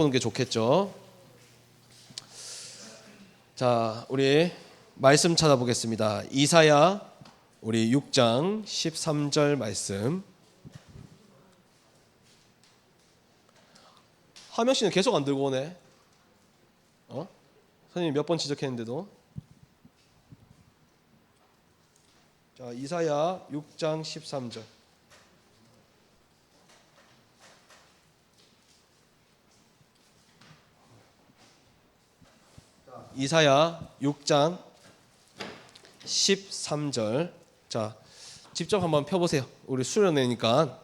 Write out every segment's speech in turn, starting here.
보는 게 좋겠죠. 자, 우리 말씀 찾아보겠습니다. 이사야 우리 6장 13절 말씀. 하명 씨는 계속 안 들고 오네. 선생님 몇 번 지적했는데도. 자, 이사야 6장 13절. 이사야 6장 13절. 자, 직접 한번 펴보세요. 우리 수련회니까.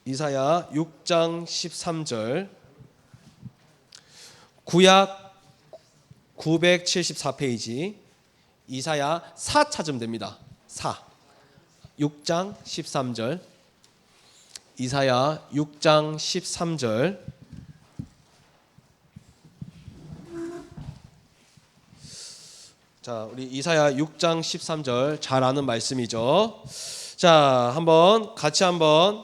이사야 6장 13절. 구약 974페이지. 이사야 4 찾으면 됩니다. 4. 6장 13절. 이사야 6장 13절. 자, 우리 이사야 6장 13절 잘 아는 말씀이죠. 자, 같이 한번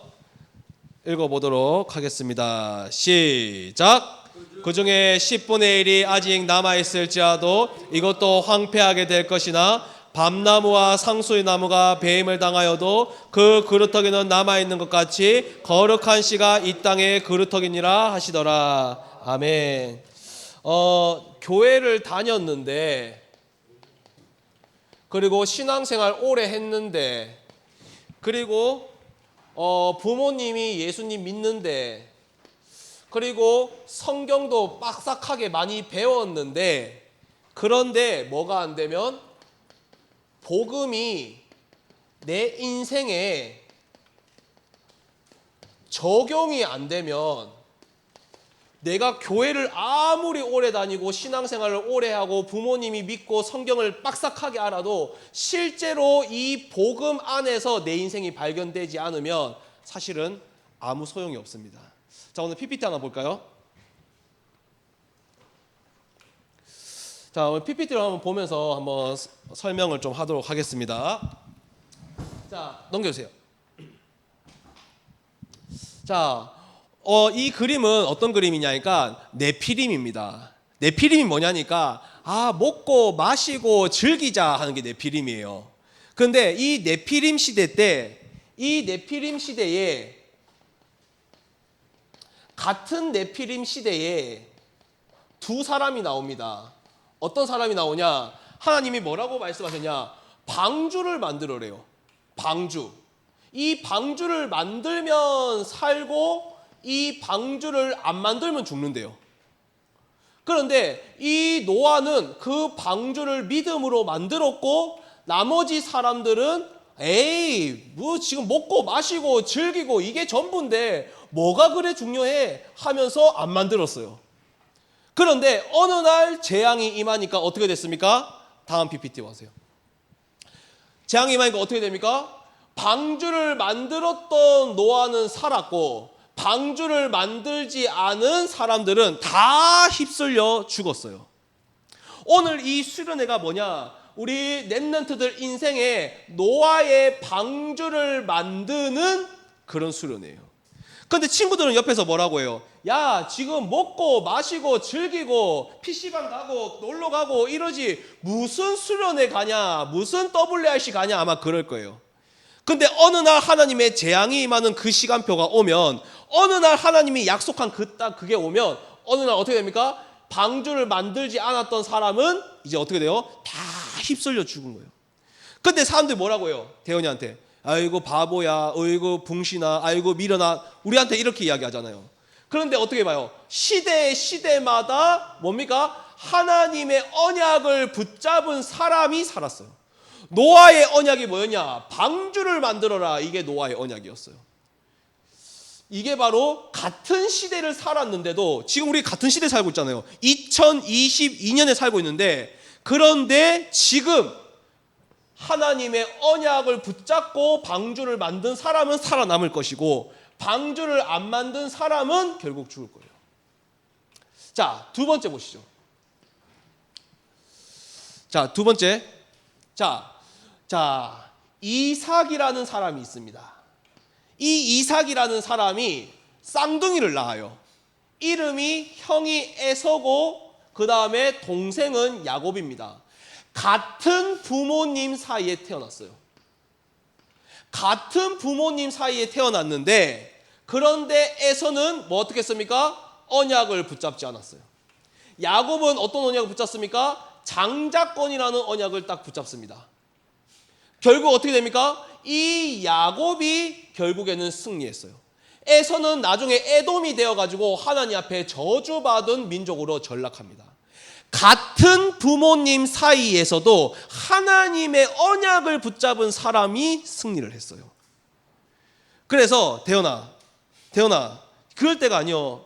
읽어보도록 하겠습니다. 시작. 그 중에 10분의 1이 아직 남아있을지라도 이것도 황폐하게 될 것이나 밤나무와 상수의 나무가 배임을 당하여도 그 그루터기는 남아있는 것 같이 거룩한 씨가 이 땅의 그루터기니라 하시더라. 아멘. 교회를 다녔는데, 그리고 신앙생활 오래 했는데, 그리고 부모님이 예수님 믿는데, 그리고 성경도 빡싹하게 많이 배웠는데, 그런데 뭐가 안 되면 복음이 내 인생에 적용이 안 되면, 내가 교회를 아무리 오래 다니고 신앙생활을 오래 하고 부모님이 믿고 성경을 빡싹하게 알아도 실제로 이 복음 안에서 내 인생이 발견되지 않으면 사실은 아무 소용이 없습니다. 자, 오늘 PPT 하나 볼까요? 자, 오늘 PPT를 한번 보면서 한번 설명을 좀 하도록 하겠습니다. 자, 넘겨주세요. 자, 이 그림은 어떤 그림이냐니까 네피림입니다. 네피림이 뭐냐니까 먹고 마시고 즐기자 하는 게 네피림이에요. 그런데 이 네피림 시대 때, 이 네피림 시대에, 같은 네피림 시대에 두 사람이 나옵니다. 어떤 사람이 나오냐? 하나님이 뭐라고 말씀하셨냐? 방주를 만들어래요. 방주. 이 방주를 만들면 살고 이 방주를 안 만들면 죽는데요. 그런데 이 노아는 그 방주를 믿음으로 만들었고, 나머지 사람들은 뭐 지금 먹고 마시고 즐기고 이게 전부인데 뭐가 그래 중요해 하면서 안 만들었어요. 그런데 어느 날 재앙이 임하니까 어떻게 됐습니까? 다음 PPT 와세요. 재앙이 임하니까 어떻게 됩니까? 방주를 만들었던 노아는 살았고, 방주를 만들지 않은 사람들은 다 휩쓸려 죽었어요. 오늘 이 수련회가 뭐냐? 우리 렘넌트들 인생에 노아의 방주를 만드는 그런 수련회예요. 그런데 친구들은 옆에서 뭐라고 해요? 야, 지금 먹고 마시고 즐기고 PC방 가고 놀러 가고 이러지 무슨 수련회 가냐, 무슨 WRC 가냐, 아마 그럴 거예요. 근데 어느 날 하나님의 재앙이 임하는 그 시간표가 오면, 어느 날 하나님이 약속한 그게 오면 어느 날 어떻게 됩니까? 방주를 만들지 않았던 사람은 이제 어떻게 돼요? 다 휩쓸려 죽은 거예요. 근데 사람들이 뭐라고 해요? 대현이한테 아이고 바보야, 어이구 붕신아, 아이고 미련아, 우리한테 이렇게 이야기하잖아요. 그런데 어떻게 봐요? 시대마다 뭡니까? 하나님의 언약을 붙잡은 사람이 살았어요. 노아의 언약이 뭐였냐? 방주를 만들어라. 이게 노아의 언약이었어요. 이게 바로 같은 시대를 살았는데도, 지금 우리 같은 시대에 살고 있잖아요. 2022년에 살고 있는데, 그런데 지금 하나님의 언약을 붙잡고 방주를 만든 사람은 살아남을 것이고, 방주를 안 만든 사람은 결국 죽을 거예요. 자, 두 번째 보시죠. 자, 두 번째. 자, 이삭이라는 사람이 있습니다. 이 이삭이라는 사람이 쌍둥이를 낳아요. 이름이 형이 에서고 그 다음에 동생은 야곱입니다. 같은 부모님 사이에 태어났어요. 같은 부모님 사이에 태어났는데 그런데 에서는 뭐 어떻게 했습니까? 언약을 붙잡지 않았어요. 야곱은 어떤 언약을 붙잡습니까? 장자권이라는 언약을 딱 붙잡습니다. 결국 어떻게 됩니까? 이 야곱이 결국에는 승리했어요. 에서는 나중에 에돔이 되어가지고 하나님 앞에 저주받은 민족으로 전락합니다. 같은 부모님 사이에서도 하나님의 언약을 붙잡은 사람이 승리를 했어요. 그래서 대현아 그럴 때가 아니요.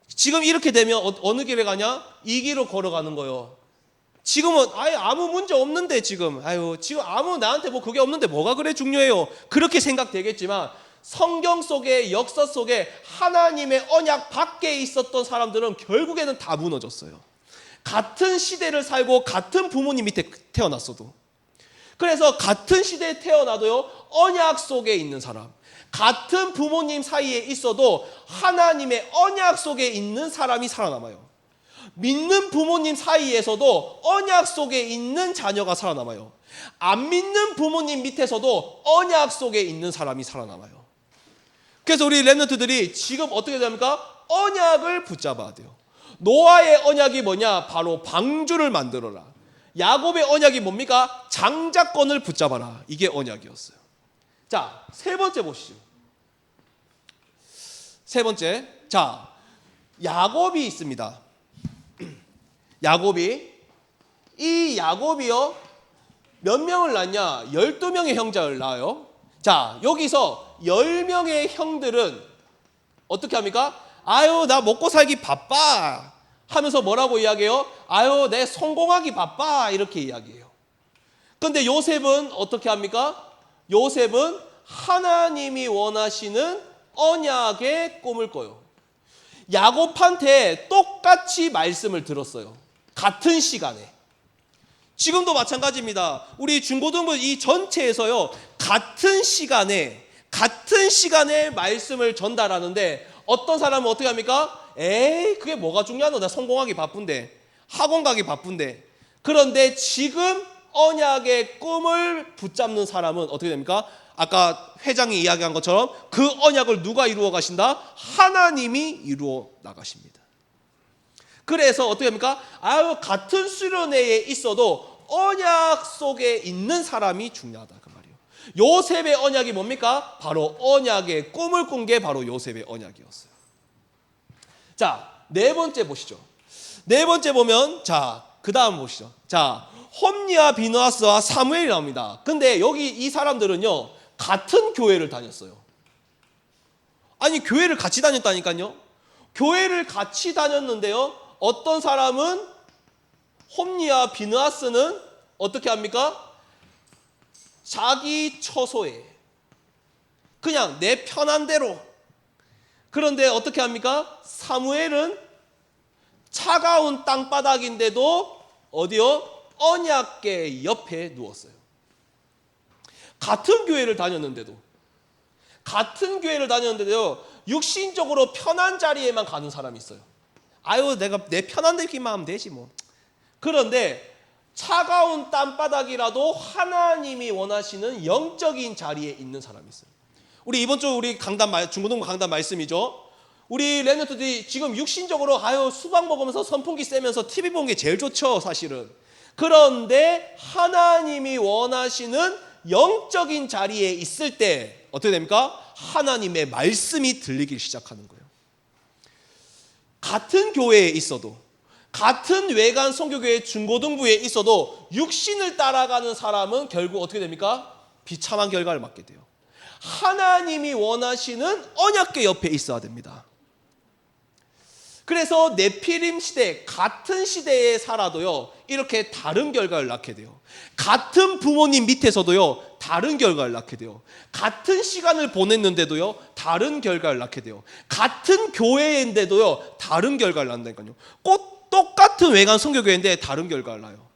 지금 이렇게 되면 어느 길에 가냐? 이 길로 걸어가는 거요. 지금은 아무 문제 없는데 지금 아무 나한테 뭐 그게 없는데 뭐가 그래 중요해요. 그렇게 생각되겠지만 성경 속에 역사 속에 하나님의 언약 밖에 있었던 사람들은 결국에는 다 무너졌어요. 같은 시대를 살고 같은 부모님 밑에 태어났어도. 그래서 같은 시대에 태어나도요 언약 속에 있는 사람, 같은 부모님 사이에 있어도 하나님의 언약 속에 있는 사람이 살아남아요. 믿는 부모님 사이에서도 언약 속에 있는 자녀가 살아남아요. 안 믿는 부모님 밑에서도 언약 속에 있는 사람이 살아남아요. 그래서 우리 렘넌트들이 지금 어떻게 됩니까? 언약을 붙잡아야 돼요. 노아의 언약이 뭐냐? 바로 방주를 만들어라. 야곱의 언약이 뭡니까? 장자권을 붙잡아라. 이게 언약이었어요. 자, 세 번째 보시죠. 세 번째. 자, 야곱이 있습니다. 이 야곱이요 몇 명을 낳냐? 12명의 형제를 낳아요. 자, 여기서 10명의 형들은 어떻게 합니까? 나 먹고 살기 바빠 하면서 뭐라고 이야기해요? 내 성공하기 바빠 이렇게 이야기해요. 근데 요셉은 어떻게 합니까? 요셉은 하나님이 원하시는 언약의 꿈을 꿔요. 야곱한테 똑같이 말씀을 들었어요. 같은 시간에. 지금도 마찬가지입니다. 우리 중고등부 이 전체에서요 같은 시간에 말씀을 전달하는데 어떤 사람은 어떻게 합니까? 그게 뭐가 중요하노? 나 성공하기 바쁜데, 학원 가기 바쁜데. 그런데 지금 언약의 꿈을 붙잡는 사람은 어떻게 됩니까? 아까 회장이 이야기한 것처럼 그 언약을 누가 이루어 가신다? 하나님이 이루어 나가십니다. 그래서 어떻게 합니까? 같은 수련회에 있어도 언약 속에 있는 사람이 중요하다 그 말이에요. 요셉의 언약이 뭡니까? 바로 언약의 꿈을 꾼 게 바로 요셉의 언약이었어요. 자, 네 번째 보시죠. 네 번째 보면 그 다음 보시죠. 자, 홈리와 비느하스와 사무엘이 나옵니다. 근데 여기 이 사람들은요 같은 교회를 다녔어요. 아니 교회를 같이 다녔다니까요. 교회를 같이 다녔는데요. 어떤 사람은 홈리와 비느하스는 어떻게 합니까? 자기 처소에 그냥 내 편한 대로. 그런데 어떻게 합니까? 사무엘은 차가운 땅바닥인데도 어디요? 언약궤 옆에 누웠어요. 같은 교회를 다녔는데도요 육신적으로 편한 자리에만 가는 사람이 있어요. 내가 내 편한 데기만 하면 되지 뭐. 그런데 차가운 땅바닥이라도 하나님이 원하시는 영적인 자리에 있는 사람이 있어요. 우리 이번 주 우리 중고등부 강단 말씀이죠. 우리 렘넌트들이 지금 육신적으로 수박 먹으면서 선풍기 쐬면서 TV 보는 게 제일 좋죠 사실은. 그런데 하나님이 원하시는 영적인 자리에 있을 때 어떻게 됩니까? 하나님의 말씀이 들리기 시작하는 거예요. 같은 교회에 있어도 같은 외관 선교교회 중고등부에 있어도 육신을 따라가는 사람은 결국 어떻게 됩니까? 비참한 결과를 맞게 돼요. 하나님이 원하시는 언약궤 옆에 있어야 됩니다. 그래서 네피림 시대 같은 시대에 살아도요 이렇게 다른 결과를 낳게 돼요. 같은 부모님 밑에서도요 다른 결과를 낳게 돼요. 같은 시간을 보냈는데도요 다른 결과를 낳게 돼요. 같은 교회인데도요 다른 결과를 낳는다니까요. 똑같은 외관 선교교회인데 다른 결과를 낳아요.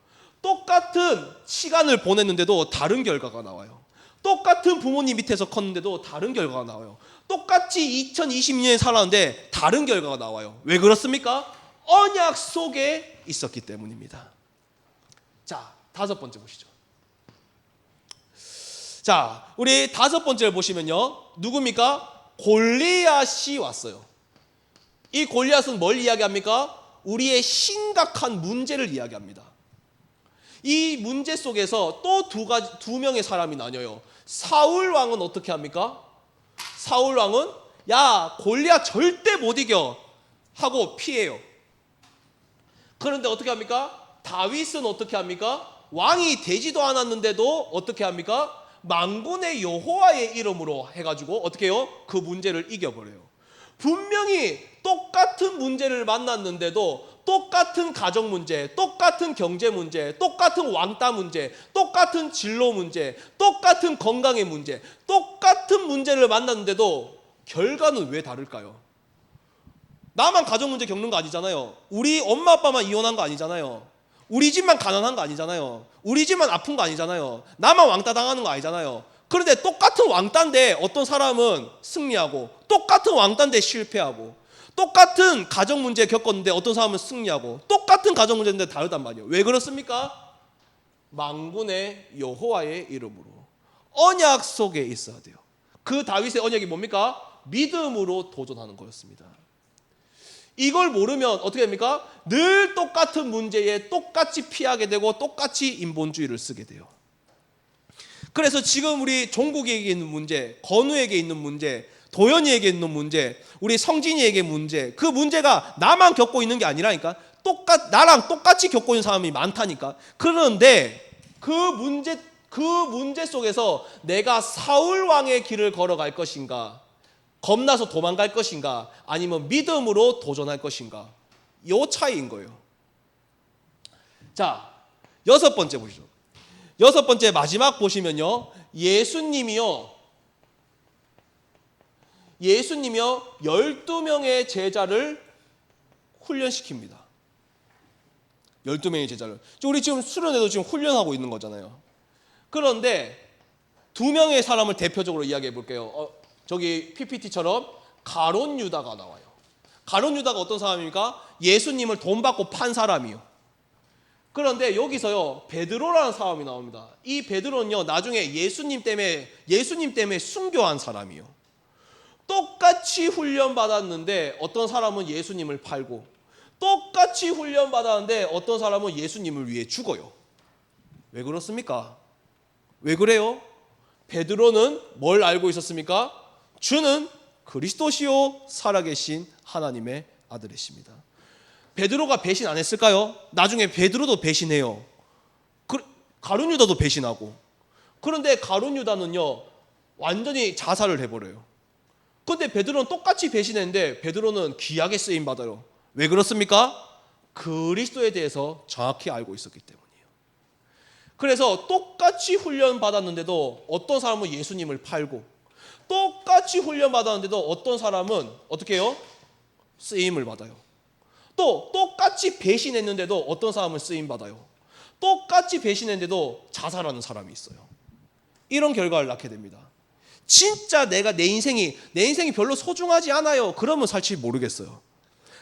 똑같은 시간을 보냈는데도 다른 결과가 나와요. 똑같은 부모님 밑에서 컸는데도 다른 결과가 나와요. 똑같이 2022년에 살았는데 다른 결과가 나와요. 왜 그렇습니까? 언약 속에 있었기 때문입니다. 자, 5번째 보시죠. 자, 우리 5번째를 보시면요, 누굽니까? 골리앗이 왔어요. 이 골리앗은 뭘 이야기합니까? 우리의 심각한 문제를 이야기합니다. 이 문제 속에서 또 두 명의 사람이 나뉘어요. 사울 왕은 어떻게 합니까? 사울 왕은 야, 골리앗 절대 못 이겨 하고 피해요. 그런데 어떻게 합니까? 다윗은 어떻게 합니까? 왕이 되지도 않았는데도 어떻게 합니까? 만군의 여호와의 이름으로 해가지고 어떻게 해요? 그 문제를 이겨버려요. 분명히 똑같은 문제를 만났는데도 똑같은 가정 문제, 똑같은 경제 문제, 똑같은 왕따 문제, 똑같은 진로 문제, 똑같은 건강의 문제, 똑같은 문제를 만났는데도 결과는 왜 다를까요? 나만 가정 문제 겪는 거 아니잖아요. 우리 엄마 아빠만 이혼한 거 아니잖아요. 우리 집만 가난한 거 아니잖아요. 우리 집만 아픈 거 아니잖아요. 나만 왕따 당하는 거 아니잖아요. 그런데 똑같은 왕따인데 어떤 사람은 승리하고, 똑같은 왕따인데 실패하고, 똑같은 가정 문제 겪었는데 어떤 사람은 승리하고, 똑같은 가정 문제인데 다르단 말이에요. 왜 그렇습니까? 만군의 여호와의 이름으로 언약 속에 있어야 돼요. 그 다윗의 언약이 뭡니까? 믿음으로 도전하는 거였습니다. 이걸 모르면 어떻게 됩니까? 늘 똑같은 문제에 똑같이 피하게 되고 똑같이 인본주의를 쓰게 돼요. 그래서 지금 우리 종국에게 있는 문제, 건우에게 있는 문제, 도연이에게 있는 문제, 우리 성진이에게 문제, 그 문제가 나만 겪고 있는 게 아니라니까. 나랑 똑같이 겪고 있는 사람이 많다니까. 그런데 그 문제 속에서 내가 사울 왕의 길을 걸어갈 것인가, 겁나서 도망갈 것인가, 아니면 믿음으로 도전할 것인가, 요 차이인 거예요. 자, 6번째 보시죠. 6번째 마지막 보시면요, 예수님이요 12명의 제자를 훈련시킵니다. 12명의 제자를. 우리 지금 수련회도 지금 훈련하고 있는 거잖아요. 그런데 2명의 사람을 대표적으로 이야기해 볼게요. 저기 PPT처럼 가룟 유다가 나와요. 가룟 유다가 어떤 사람입니까? 예수님을 돈 받고 판 사람이요. 그런데 여기서요, 베드로라는 사람이 나옵니다. 이 베드로는요, 나중에 예수님 때문에 순교한 사람이요. 똑같이 훈련받았는데 어떤 사람은 예수님을 팔고, 똑같이 훈련받았는데 어떤 사람은 예수님을 위해 죽어요. 왜 그렇습니까? 왜 그래요? 베드로는 뭘 알고 있었습니까? 주는 그리스도시요 살아계신 하나님의 아들이십니다. 베드로가 배신 안 했을까요? 나중에 베드로도 배신해요. 가룟 유다도 배신하고. 그런데 가룟 유다는요, 완전히 자살을 해버려요. 그런데 베드로는 똑같이 배신했는데 베드로는 귀하게 쓰임 받아요. 왜 그렇습니까? 그리스도에 대해서 정확히 알고 있었기 때문이에요. 그래서 똑같이 훈련 받았는데도 어떤 사람은 예수님을 팔고, 똑같이 훈련 받았는데도 어떤 사람은 어떻게 해요? 쓰임을 받아요. 또 똑같이 배신했는데도 어떤 사람은 쓰임 받아요. 똑같이 배신했는데도 자살하는 사람이 있어요. 이런 결과를 낳게 됩니다. 진짜 내 인생이 별로 소중하지 않아요, 그러면 사실 모르겠어요.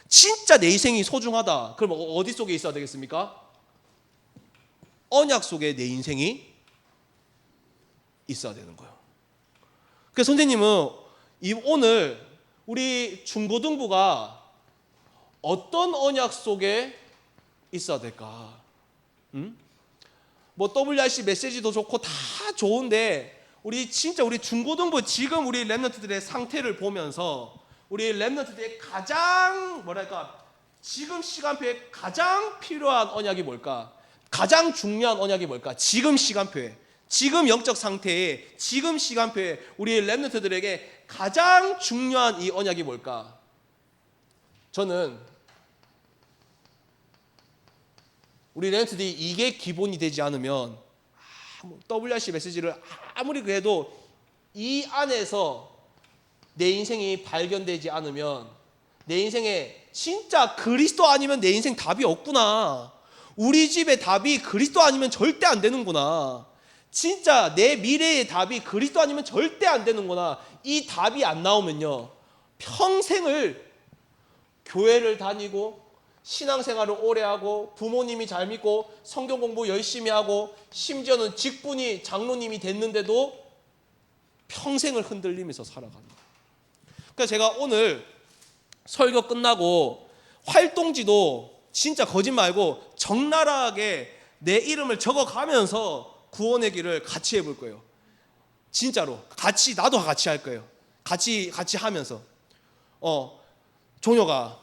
진짜 내 인생이 소중하다, 그럼 어디 속에 있어야 되겠습니까? 언약 속에 내 인생이 있어야 되는 거예요. 그래서 선생님은 오늘 우리 중고등부가 어떤 언약 속에 있어야 될까? 뭐 WRC 메시지도 좋고 다 좋은데, 우리 중고등부 지금 우리 랩런트들의 상태를 보면서 우리 랩런트들의 가장 지금 시간표에 가장 필요한 언약이 뭘까? 가장 중요한 언약이 뭘까? 지금 시간표에, 지금 영적 상태에, 지금 시간표에 우리 랩런트들에게 가장 중요한 이 언약이 뭘까? 저는 우리 랩런트들이 이게 기본이 되지 않으면, WRC 메시지를 아무리 그래도 이 안에서 내 인생이 발견되지 않으면, 내 인생에 진짜 그리스도 아니면 내 인생 답이 없구나, 우리 집의 답이 그리스도 아니면 절대 안 되는구나, 진짜 내 미래의 답이 그리스도 아니면 절대 안 되는구나. 이 답이 안 나오면요, 평생을 교회를 다니고 신앙생활을 오래 하고 부모님이 잘 믿고 성경 공부 열심히 하고 심지어는 직분이 장로님이 됐는데도 평생을 흔들리면서 살아갑니다. 그러니까 제가 오늘 설교 끝나고 활동지도 진짜 거짓말 말고 적나라하게 내 이름을 적어가면서 구원의 길을 같이 해볼 거예요. 진짜로 같이, 나도 같이 할 거예요. 같이 하면서 종혁아,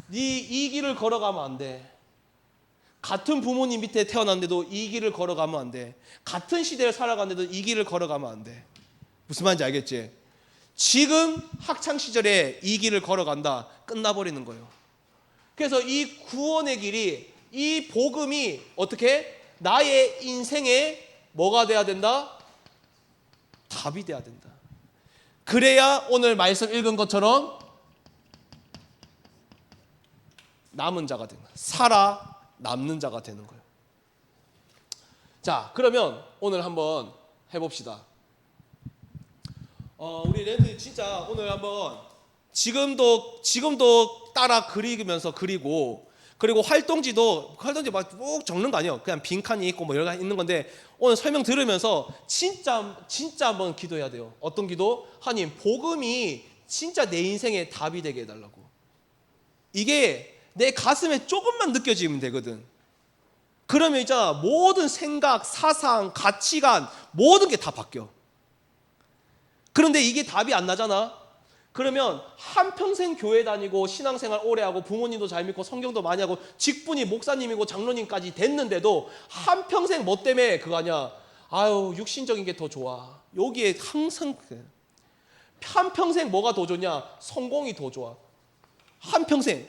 네 이 길을 걸어가면 안 돼. 같은 부모님 밑에 태어났는데도 이 길을 걸어가면 안 돼. 같은 시대를 살아가는데도 이 길을 걸어가면 안 돼. 무슨 말인지 알겠지? 지금 학창 시절에 이 길을 걸어간다, 끝나버리는 거예요. 그래서 이 구원의 길이, 이 복음이 어떻게 나의 인생에 뭐가 돼야 된다? 답이 돼야 된다. 그래야 오늘 말씀 읽은 것처럼 남은 자가 되는, 살아남는 자가 되는 거예요. 자, 그러면 오늘 한번 해봅시다. 우리 랜드 진짜 오늘 한번 지금도 따라 그리면서 그리고, 그리고 활동지 막 쭉 적는 거 아니에요. 그냥 빈칸이 있고 뭐 여러 가지 있는 건데, 오늘 설명 들으면서 진짜 한번 기도해야 돼요. 어떤 기도? 하나님, 복음이 진짜 내 인생의 답이 되게 해달라고. 이게 내 가슴에 조금만 느껴지면 되거든. 그러면 있잖아, 모든 생각, 사상, 가치관 모든 게 다 바뀌어. 그런데 이게 답이 안 나잖아. 그러면 한평생 교회 다니고 신앙생활 오래 하고 부모님도 잘 믿고 성경도 많이 하고 직분이 목사님이고 장로님까지 됐는데도 한평생 뭐 때문에 그거 아니야, 아유 육신적인 게 더 좋아. 여기에 항상 한평생 뭐가 더 좋냐? 성공이 더 좋아. 한평생.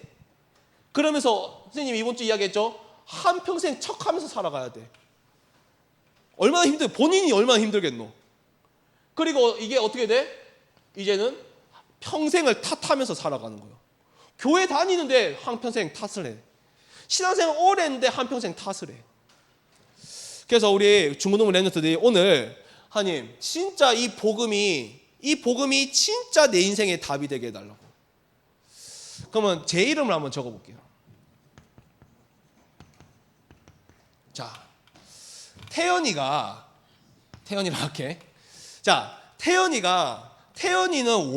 그러면서 선생님이 이번 주 이야기했죠? 한평생 척하면서 살아가야 돼. 얼마나 힘들, 본인이 얼마나 힘들겠노. 그리고 이게 어떻게 돼? 이제는 평생을 탓하면서 살아가는 거예요. 교회 다니는데 한평생 탓을 해. 신앙생활 오래 했는데 한평생 탓을 해. 그래서 우리 중고등부 랩런트들이 오늘 하나님, 진짜 이 복음이 진짜 내 인생의 답이 되게 해달라고. 그러면 제 이름을 한번 적어볼게요. 자, 태연이라 할게. 자, 태연이는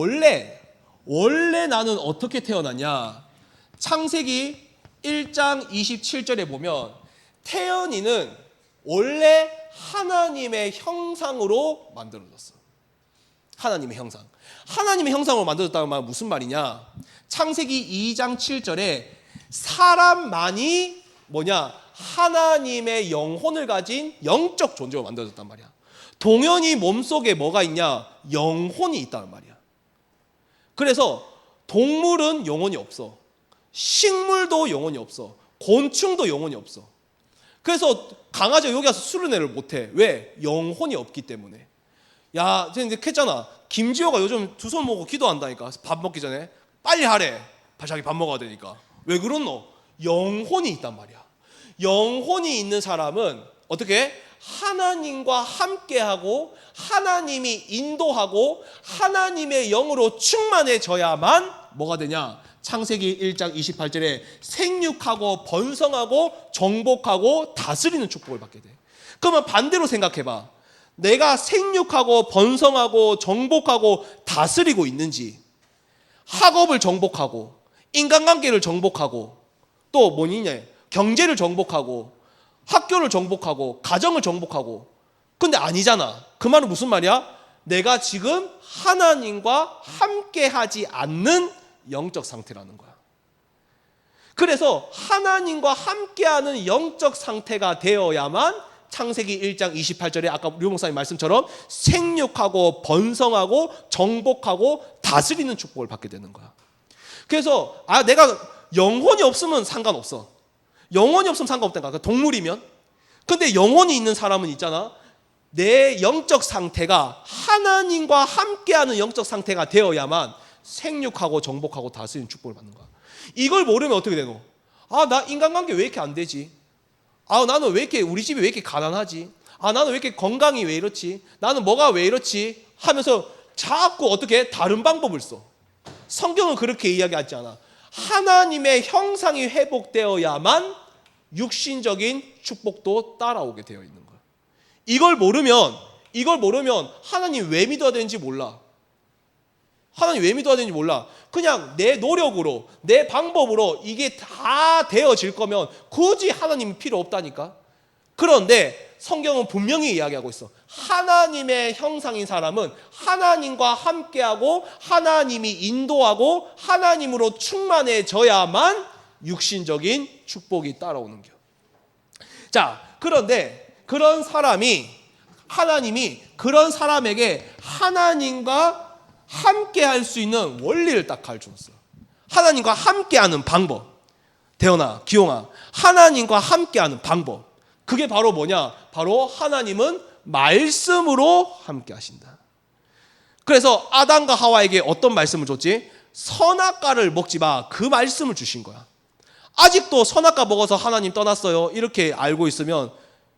원래 나는 어떻게 태어났냐? 창세기 1장 27절에 보면 태연이는 원래 하나님의 형상으로 만들어졌어. 하나님의 형상. 하나님의 형상으로 만들어졌다는 말은 무슨 말이냐? 창세기 2장 7절에 사람만이 뭐냐? 하나님의 영혼을 가진 영적 존재로 만들어졌단 말이야. 동현이 몸속에 뭐가 있냐? 영혼이 있다는 말이야. 그래서 동물은 영혼이 없어. 식물도 영혼이 없어. 곤충도 영혼이 없어. 그래서 강아지가 여기 와서 수련회를 못해. 왜? 영혼이 없기 때문에. 야, 이제 했잖아. 김지호가 요즘 두 손 모으고 기도한다니까. 밥 먹기 전에 빨리 하래. 자기 밥 먹어야 되니까. 왜 그렇노? 영혼이 있단 말이야. 영혼이 있는 사람은 어떻게? 하나님과 함께하고 하나님이 인도하고 하나님의 영으로 충만해져야만 뭐가 되냐? 창세기 1장 28절에 생육하고 번성하고 정복하고 다스리는 축복을 받게 돼. 그러면 반대로 생각해봐. 내가 생육하고 번성하고 정복하고 다스리고 있는지, 학업을 정복하고 인간관계를 정복하고 또 뭐냐? 경제를 정복하고 학교를 정복하고 가정을 정복하고. 근데 아니잖아. 그 말은 무슨 말이야? 내가 지금 하나님과 함께하지 않는 영적 상태라는 거야. 그래서 하나님과 함께하는 영적 상태가 되어야만 창세기 1장 28절에 아까 류 목사님 말씀처럼 생육하고 번성하고 정복하고 다스리는 축복을 받게 되는 거야. 그래서 내가 영혼이 없으면 상관없어. 영혼이 없으면 상관없다니까. 동물이면. 근데 영혼이 있는 사람은 있잖아. 내 영적 상태가 하나님과 함께하는 영적 상태가 되어야만 생육하고 정복하고 다스리는 축복을 받는 거야. 이걸 모르면 어떻게 되노? 나 인간관계 왜 이렇게 안 되지? 나는 왜 이렇게, 우리 집이 왜 이렇게 가난하지? 아, 나는 왜 이렇게 건강이 왜 이렇지? 나는 뭐가 왜 이렇지? 하면서 자꾸 어떻게 다른 방법을 써. 성경은 그렇게 이야기하지 않아. 하나님의 형상이 회복되어야만 육신적인 축복도 따라오게 되어 있는 거야. 이걸 모르면 하나님 왜 믿어야 되는지 몰라. 하나님 왜 믿어야 되는지 몰라. 그냥 내 노력으로, 내 방법으로 이게 다 되어질 거면 굳이 하나님이 필요 없다니까. 그런데 성경은 분명히 이야기하고 있어. 하나님의 형상인 사람은 하나님과 함께하고 하나님이 인도하고 하나님으로 충만해져야만 육신적인 축복이 따라오는 겨. 자, 그런데 그런 사람이 하나님이 그런 사람에게 하나님과 함께 할 수 있는 원리를 딱 가르쳐줬어요. 하나님과 함께하는 방법. 대현아, 기용아, 하나님과 함께하는 방법. 그게 바로 뭐냐? 바로 하나님은 말씀으로 함께 하신다. 그래서 아담과 하와에게 어떤 말씀을 줬지? 선악과를 먹지 마. 그 말씀을 주신 거야. 아직도 선악과 먹어서 하나님 떠났어요, 이렇게 알고 있으면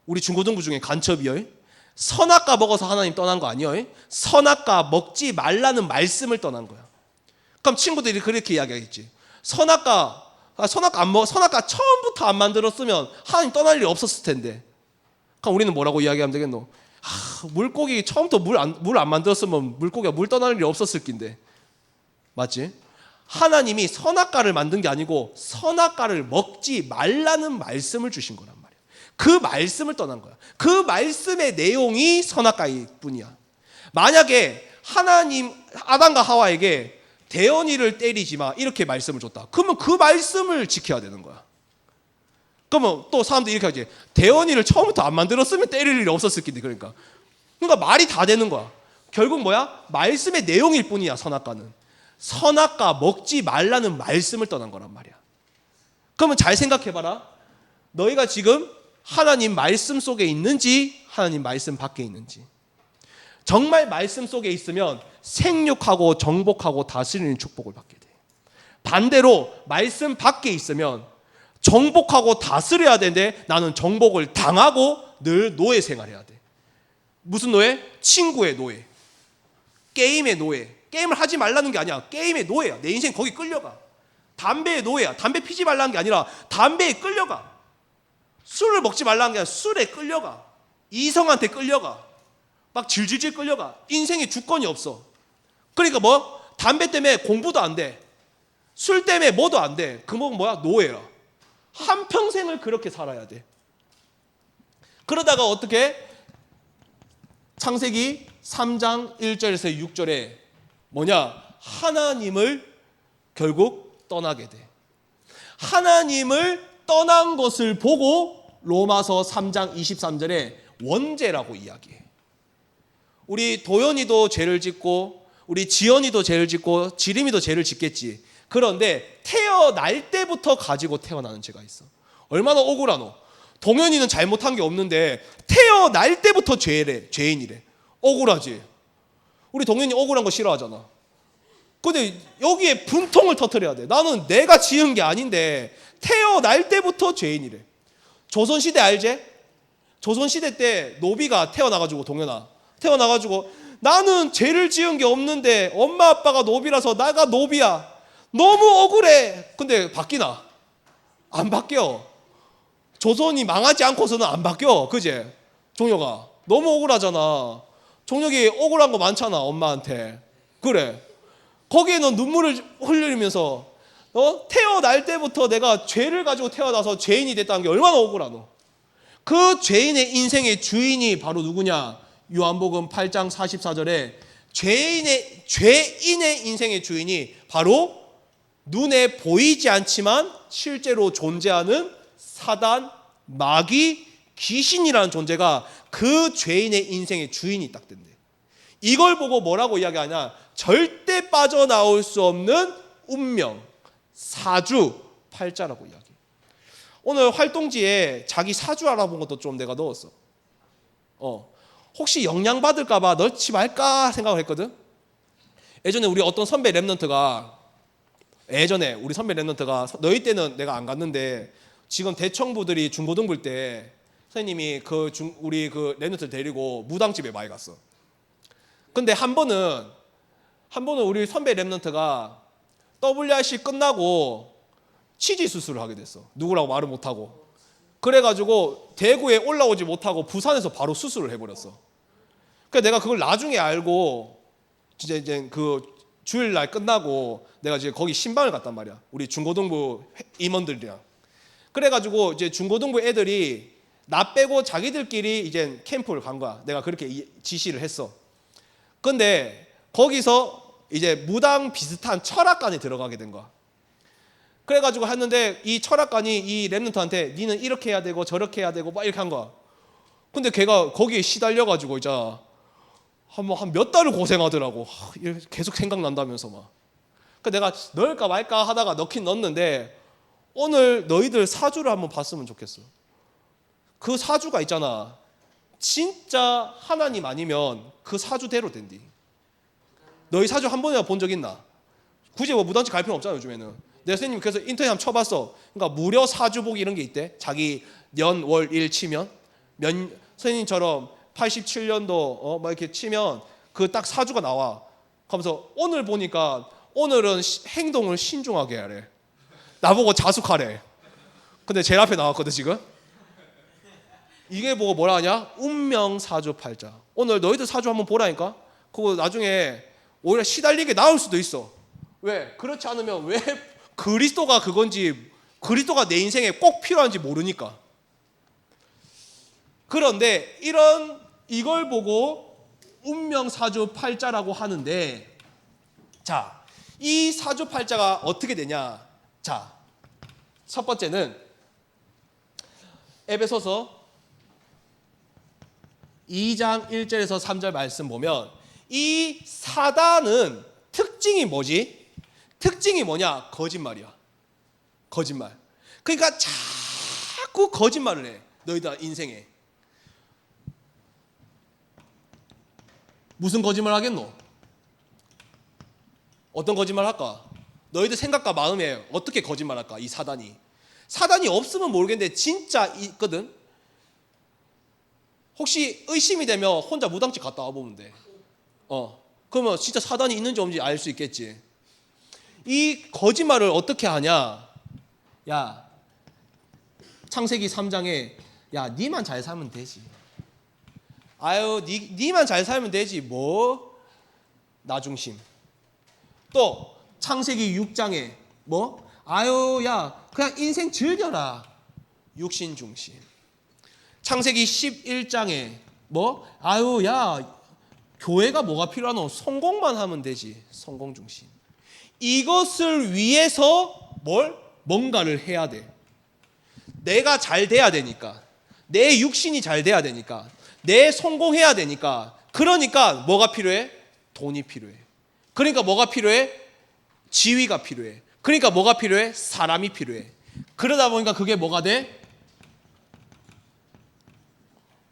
우리 중고등부 중에 간첩이요. 선악과 먹어서 하나님 떠난 거 아니에요. 선악과 먹지 말라는 말씀을 떠난 거야. 그럼 친구들이 그렇게 이야기하겠지. 선악과 처음부터 안 만들었으면 하나님 떠날 일이 없었을 텐데. 그럼 우리는 뭐라고 이야기하면 되겠노? 물고기 처음부터 물 안 만들었으면 물고기가 물 떠날 일이 없었을 낀데. 맞지? 하나님이 선악과를 만든 게 아니고 선악과를 먹지 말라는 말씀을 주신 거란 말이야. 그 말씀을 떠난 거야. 그 말씀의 내용이 선악과일 뿐이야. 만약에 하나님 아담과 하와에게 대언이를 때리지 마 이렇게 말씀을 줬다. 그러면 그 말씀을 지켜야 되는 거야. 그러면 또 사람들이 이렇게 하지. 대언이를 처음부터 안 만들었으면 때릴 일이 없었을 텐데. 그러니까 말이 다 되는 거야. 결국 뭐야? 말씀의 내용일 뿐이야. 선악과는 선악과 먹지 말라는 말씀을 떠난 거란 말이야. 그러면 잘 생각해봐라. 너희가 지금 하나님 말씀 속에 있는지 하나님 말씀 밖에 있는지. 정말 말씀 속에 있으면 생육하고 정복하고 다스리는 축복을 받게 돼. 반대로 말씀 밖에 있으면 정복하고 다스려야 되는데 나는 정복을 당하고 늘 노예 생활해야 돼. 무슨 노예? 친구의 노예, 게임의 노예. 게임을 하지 말라는 게 아니야. 게임의 노예야. 내 인생 거기 끌려가. 담배의 노예야. 담배 피지 말라는 게 아니라 담배에 끌려가. 술을 먹지 말라는 게 아니라 술에 끌려가. 이성한테 끌려가. 막 질질질 끌려가. 인생에 주권이 없어. 그러니까 뭐? 담배 때문에 공부도 안 돼. 술 때문에 뭐도 안 돼. 그 뭐야? 노예야. 한평생을 그렇게 살아야 돼. 그러다가 어떻게? 창세기 3장 1절에서 6절에 뭐냐? 하나님을 결국 떠나게 돼. 하나님을 떠난 것을 보고 로마서 3장 23절에 원죄라고 이야기해. 우리 도연이도 죄를 짓고 우리 지연이도 죄를 짓고 지림이도 죄를 짓겠지. 그런데 태어날 때부터 가지고 태어나는 죄가 있어. 얼마나 억울하노. 동현이는 잘못한 게 없는데 태어날 때부터 죄인이래. 억울하지. 우리 동현이 억울한 거 싫어하잖아. 근데 여기에 분통을 터뜨려야 돼. 나는 내가 지은 게 아닌데 태어날 때부터 죄인이래. 조선시대 알지? 조선시대 때 노비가 태어나가지고, 동현아 태어나가지고 나는 죄를 지은 게 없는데 엄마 아빠가 노비라서 나가 노비야. 너무 억울해. 근데 바뀌나? 안 바뀌어. 조선이 망하지 않고서는 안 바뀌어. 그제? 종혁아 너무 억울하잖아. 종혁이 억울한 거 많잖아. 엄마한테. 그래. 거기에는 눈물을 흘리면서 태어날 때부터 내가 죄를 가지고 태어나서 죄인이 됐다는 게 얼마나 억울하노. 그 죄인의 인생의 주인이 바로 누구냐? 요한복음 8장 44절에 죄인의 인생의 주인이 바로 눈에 보이지 않지만 실제로 존재하는 사단, 마귀, 귀신이라는 존재가 그 죄인의 인생의 주인이 딱 된대. 이걸 보고 뭐라고 이야기하냐? 절대 빠져나올 수 없는 운명, 사주, 팔자라고 이야기해. 오늘 활동지에 자기 사주 알아본 것도 좀 내가 넣었어. 혹시 영향받을까 봐 넣지 말까 생각을 했거든. 예전에 우리 어떤 선배 랩런트가 너희 때는 내가 안 갔는데 지금 대청부들이 중고등부 때 선생님이 우리 그 랩런트 데리고 무당집에 많이 갔어. 근데 한 번은 우리 선배 랩런트가 WRC 끝나고 치지 수술을 하게 됐어. 누구라고 말을 못하고. 그래가지고 대구에 올라오지 못하고 부산에서 바로 수술을 해버렸어. 그래서 내가 그걸 나중에 알고 진짜 이제 그 주일날 끝나고 내가 이제 거기 신방을 갔단 말이야. 우리 중고등부 임원들이랑. 그래가지고 이제 중고등부 애들이 나 빼고 자기들끼리 이제 캠프를 간 거야. 내가 그렇게 지시를 했어. 근데 거기서 이제 무당 비슷한 철학관에 들어가게 된 거야. 그래가지고 했는데 이 철학관이 이 랩런트한테 니는 이렇게 해야 되고 저렇게 해야 되고 막 이렇게 한 거야. 근데 걔가 거기에 시달려가지고 이제 한 몇 달을 고생하더라고. 계속 생각난다면서 막. 그래서 내가 넣을까 말까 하다가 넣긴 넣었는데 오늘 너희들 사주를 한번 봤으면 좋겠어. 그 사주가 있잖아. 진짜 하나님 아니면 그 사주대로 된디. 너희 사주 한 번이나 본 적 있나? 굳이 뭐 무당집 갈 필요 없잖아 요즘에는. 내 선생님이 그래서 인터넷 한번 쳐봤어. 그러니까 무료 사주보기 이런 게 있대. 자기 년, 월, 일 치면 선생님처럼 87년도 막 이렇게 치면 그 딱 사주가 나와. 그러면서 오늘 보니까 오늘은 행동을 신중하게 하래. 나보고 자숙하래. 근데 제일 앞에 나왔거든 지금. 이게 보고 뭐라 하냐? 운명 사주 팔자. 오늘 너희들 사주 한번 보라니까. 그거 나중에 오히려 시달리게 나올 수도 있어. 왜? 그렇지 않으면 왜 그리스도가 그건지 그리스도가 내 인생에 꼭 필요한지 모르니까. 그런데 이걸 보고 운명 사주 팔자라고 하는데, 자, 이 사주 팔자가 어떻게 되냐? 자, 첫 번째는 에베소서 2장 1절에서 3절 말씀 보면 이 사단은 특징이 뭐지? 특징이 뭐냐? 거짓말이야. 거짓말. 그러니까 자꾸 거짓말을 해. 너희들 인생에. 무슨 거짓말 하겠노? 어떤 거짓말 할까? 너희들 생각과 마음에 어떻게 거짓말 할까? 이 사단이. 사단이 없으면 모르겠는데 진짜 있거든. 혹시 의심이 되면 혼자 무당집 갔다 와보면 돼. 그러면 진짜 사단이 있는지 없는지 알 수 있겠지. 이 거짓말을 어떻게 하냐? 야, 창세기 3장에 야, 니만 잘 살면 되지. 아유, 니만 잘 살면 되지. 뭐? 나 중심. 또 창세기 6장에 뭐? 아유, 야, 그냥 인생 즐겨라. 육신 중심. 창세기 11장에 뭐? 아유, 야, 교회가 뭐가 필요하노? 성공만 하면 되지. 성공 중심. 이것을 위해서 뭔가를 해야 돼. 내가 잘 돼야 되니까. 내 육신이 잘 돼야 되니까. 내 성공해야 되니까. 그러니까 뭐가 필요해? 돈이 필요해. 그러니까 뭐가 필요해? 지위가 필요해. 그러니까 뭐가 필요해? 사람이 필요해. 그러다 보니까 그게 뭐가 돼?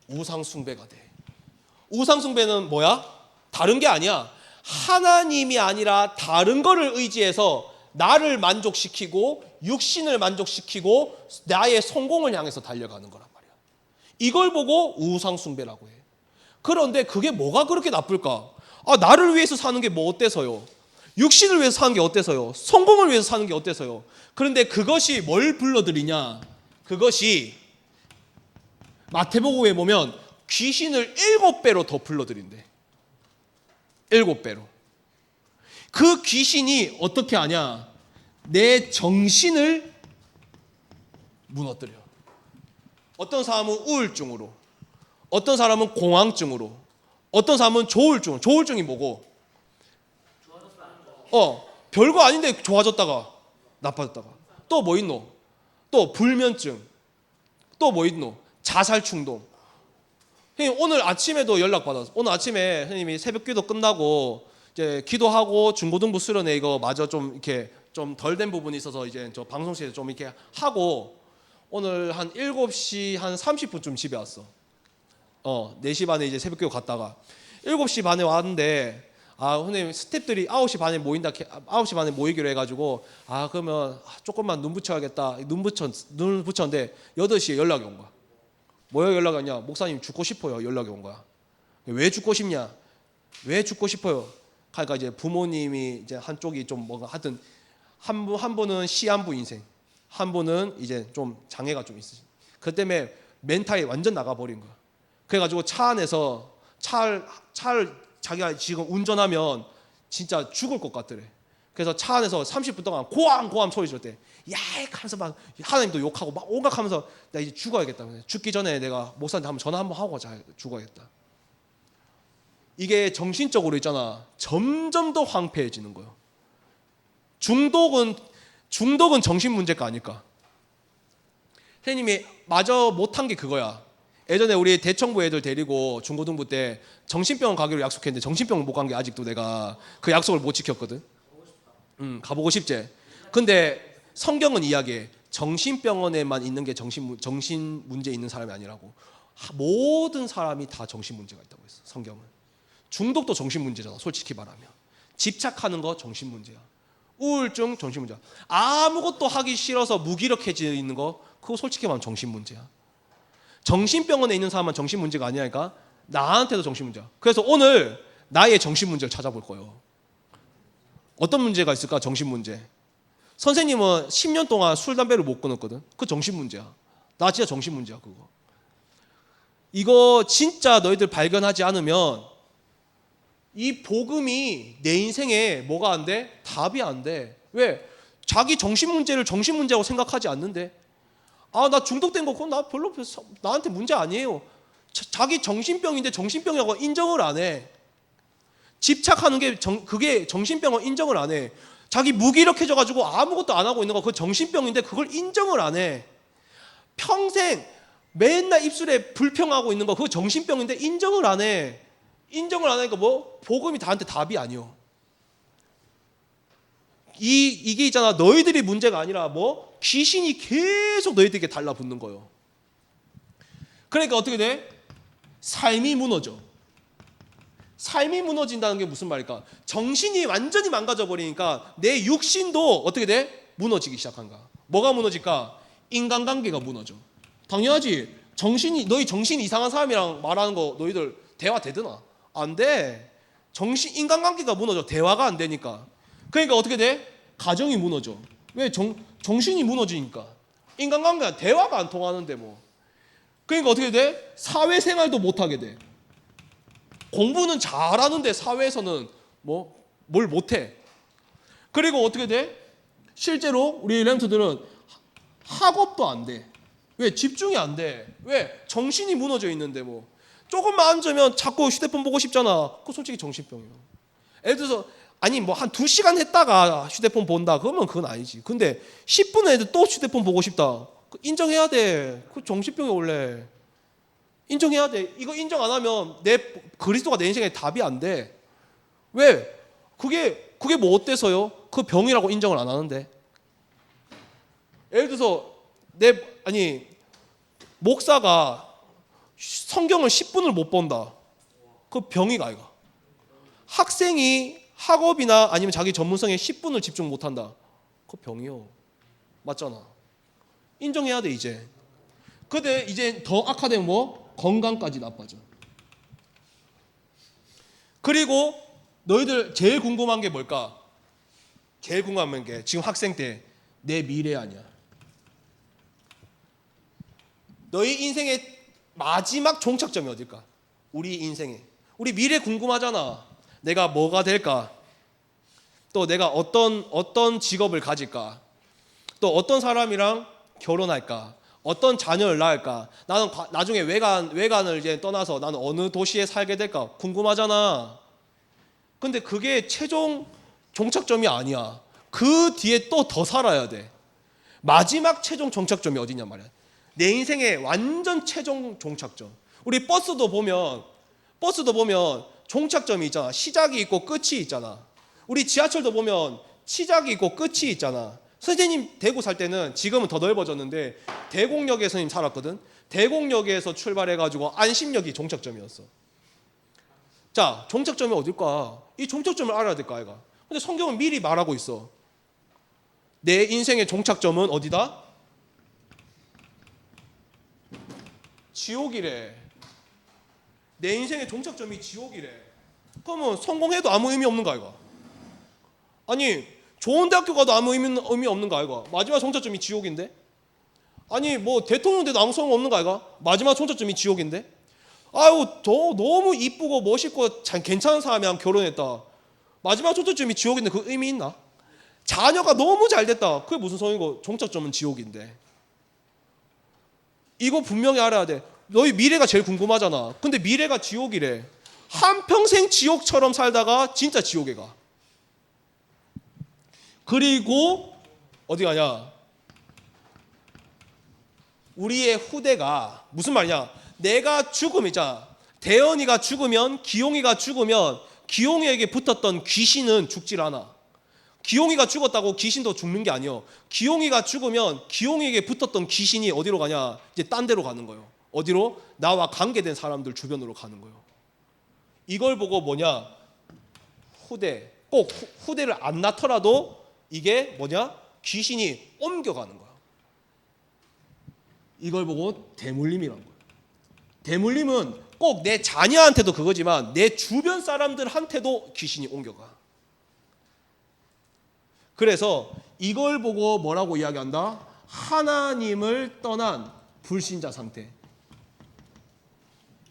우상숭배가 돼. 우상숭배는 뭐야? 다른 게 아니야. 하나님이 아니라 다른 거를 의지해서 나를 만족시키고 육신을 만족시키고 나의 성공을 향해서 달려가는 거란 말이야. 이걸 보고 우상숭배라고 해. 그런데 그게 뭐가 그렇게 나쁠까? 나를 위해서 사는 게 뭐 어때서요? 육신을 위해서 사는 게 어때서요? 성공을 위해서 사는 게 어때서요? 그런데 그것이 뭘 불러들이냐? 그것이 마태복음에 보면 귀신을 7배로 더 불러들인대. 7배로. 그 귀신이 어떻게 하냐? 내 정신을 무너뜨려. 어떤 사람은 우울증으로, 어떤 사람은 공황증으로, 어떤 사람은 조울증. 조울증이 뭐고? 별거 아닌데 좋아졌다가 나빠졌다가. 또 뭐 있노? 또 불면증. 또 뭐 있노? 자살 충동. 선생님, 오늘 아침에도 연락 받았어. 오늘 아침에 선생님이 새벽기도 끝나고 이제 기도하고 중고등부 수련회 이거 마저 좀 이렇게 좀 덜 된 부분이 있어서 이제 저 방송실에서 좀 이렇게 하고 오늘 한 7시 한 30분쯤 집에 왔어. 4시 반에 이제 새벽기도 갔다가 7시 반에 왔는데 선생님 스태프들이 9시 반에 모인다. 9시 반에 모이기로 해가지고 그러면 조금만 눈 붙여야겠다. 눈 붙였는데 8시에 연락이 온 거야. 뭐야 연락이 왔냐? 목사님 죽고 싶어요. 연락이 온 거야. 왜 죽고 싶냐? 왜 죽고 싶어요? 그러니까 이제 부모님이 이제 한쪽이 좀 뭐가 하든 한 분은 시한부 인생, 한 분은 이제 좀 장애가 좀 있으신. 그 때문에 멘탈이 완전 나가버린 거야. 그래가지고 차 안에서 차를 자기가 지금 운전하면 진짜 죽을 것 같더래. 그래서 차 안에서 30분 동안 고함 소리 질때 야익 하면서 막 하나님도 욕하고 막 온갖 하면서 나 이제 죽어야겠다. 죽기 전에 내가 목사한테 한번 전화 한번 하고 죽어야겠다. 이게 정신적으로 있잖아. 점점 더 황폐해지는 거예요. 중독은 정신 문제가 아닐까. 선생님이 마저 못한 게 그거야. 예전에 우리 대청부 애들 데리고 중고등부 때 정신병원 가기로 약속했는데 정신병원 못 간 게 아직도 내가 그 약속을 못 지켰거든. 가보고 싶지. 근데 성경은 이야기해. 정신병원에만 있는 게 정신 문제 있는 사람이 아니라고. 모든 사람이 다 정신 문제가 있다고 했어. 성경은. 중독도 정신 문제잖아. 솔직히 말하면. 집착하는 거 정신 문제야. 우울증 정신 문제야. 아무것도 하기 싫어서 무기력해져 있는 거 그거 솔직히 말하면 정신 문제야. 정신병원에 있는 사람은 정신 문제가 아니라니까. 나한테도 정신 문제야. 그래서 오늘 나의 정신 문제를 찾아볼 거예요. 어떤 문제가 있을까? 정신 문제. 선생님은 10년 동안 술 담배를 못 끊었거든. 그 정신 문제야. 나 진짜 정신 문제야 그거. 이거 진짜 너희들 발견하지 않으면 이 복음이 내 인생에 뭐가 안 돼? 답이 안 돼. 왜? 자기 정신 문제를 정신 문제라고 생각하지 않는데. 나 중독된 거 그건 나 별로 나한테 문제 아니에요. 자기 정신병인데 정신병이라고 인정을 안 해. 집착하는 게 그게 정신병을 인정을 안 해. 자기 무기력해져 가지고 아무것도 안 하고 있는 거 그거 정신병인데 그걸 인정을 안 해. 평생 맨날 입술에 불평하고 있는 거 그거 정신병인데 인정을 안 해. 인정을 안 하니까 뭐 복음이 나한테 답이 아니요. 이게 있잖아. 너희들이 문제가 아니라 뭐 귀신이 계속 너희들에게 달라붙는 거예요. 그러니까 어떻게 돼? 삶이 무너져. 삶이 무너진다는 게 무슨 말일까? 정신이 완전히 망가져 버리니까 내 육신도 어떻게 돼? 무너지기 시작한 거야. 뭐가 무너질까? 인간관계가 무너져. 당연하지. 너희 정신 이상한 사람이랑 말하는 거 너희들 대화 되드나? 안 돼. 인간관계가 무너져. 대화가 안 되니까. 그러니까 어떻게 돼? 가정이 무너져. 왜? 정신이 무너지니까. 인간관계가 대화가 안 통하는데 뭐. 그러니까 어떻게 돼? 사회생활도 못하게 돼. 공부는 잘하는데 사회에서는 뭐 뭘 못해. 그리고 어떻게 돼? 실제로 우리 렘트들은 학업도 안 돼. 왜? 집중이 안 돼. 왜? 정신이 무너져 있는데 뭐. 조금만 앉으면 자꾸 휴대폰 보고 싶잖아. 그거 솔직히 정신병이에요. 예를 들어서 아니 뭐 한 2시간 했다가 휴대폰 본다. 그러면 그건 아니지. 근데 10분 해도 또 휴대폰 보고 싶다. 인정해야 돼. 그 정신병이 원래. 인정해야 돼. 이거 인정 안 하면 그리스도가 내 인생에 답이 안 돼. 왜? 그게 뭐 어때서요? 그 병이라고 인정을 안 하는데. 예를 들어서 목사가 성경을 10분을 못 본다. 그 병이가 아이가. 학생이 학업이나 아니면 자기 전문성에 10분을 집중 못 한다. 그 병이요. 맞잖아. 인정해야 돼 이제. 근데 이제 더 악화되면 뭐? 건강까지 나빠져. 그리고 너희들 제일 궁금한 게 뭘까? 제일 궁금한 게 지금 학생 때 내 미래 아니야. 너희 인생의 마지막 종착점이 어딜까? 우리 인생에. 우리 미래 궁금하잖아. 내가 뭐가 될까? 또 내가 어떤 직업을 가질까? 또 어떤 사람이랑 결혼할까? 어떤 자녀를 낳을까? 나는 나중에 외간을 이제 떠나서 나는 어느 도시에 살게 될까? 궁금하잖아. 근데 그게 최종 종착점이 아니야. 그 뒤에 또 더 살아야 돼. 마지막 최종 종착점이 어디냐 말이야. 내 인생의 완전 최종 종착점. 우리 버스도 보면 종착점이 있잖아. 시작이 있고 끝이 있잖아. 우리 지하철도 보면 시작이 있고 끝이 있잖아. 선생님 대구 살 때는 지금은 더 넓어졌는데 대곡역에 선생님 살았거든. 대곡역에서 출발해가지고 안심역이 종착점이었어. 자, 종착점이 어딜까? 이 종착점을 알아야 될까 아이가. 근데 성경은 미리 말하고 있어. 내 인생의 종착점은 어디다? 지옥이래. 내 인생의 종착점이 지옥이래. 그러면 성공해도 아무 의미 없는 거 아이가? 아니 좋은 대학교 가도 아무 의미 없는 거 아이가? 마지막 종착점이 지옥인데? 아니 뭐 대통령 돼도 아무 소용 없는 거 아이가? 마지막 종착점이 지옥인데? 아유 너무 이쁘고 멋있고 잘 괜찮은 사람이랑 결혼했다. 마지막 종착점이 지옥인데 그 의미 있나? 자녀가 너무 잘 됐다. 그게 무슨 소용이고 종착점은 지옥인데. 이거 분명히 알아야 돼. 너희 미래가 제일 궁금하잖아. 근데 미래가 지옥이래. 한평생 지옥처럼 살다가 진짜 지옥에 가. 그리고 어디 가냐? 우리의 후대가 무슨 말이냐? 내가 죽음이자 대현이가 죽으면 기용이가 죽으면 기용이에게 붙었던 귀신은 죽질 않아. 기용이가 죽었다고 귀신도 죽는 게 아니요. 기용이가 죽으면 기용이에게 붙었던 귀신이 어디로 가냐? 이제 딴 데로 가는 거예요. 어디로? 나와 관계된 사람들 주변으로 가는 거예요. 이걸 보고 뭐냐? 후대. 꼭 후대를 안 낳더라도 이게 뭐냐? 귀신이 옮겨가는 거야. 이걸 보고 대물림이라는 거예요. 대물림은 꼭 내 자녀한테도 그거지만 내 주변 사람들한테도 귀신이 옮겨가. 그래서 이걸 보고 뭐라고 이야기한다? 하나님을 떠난 불신자 상태.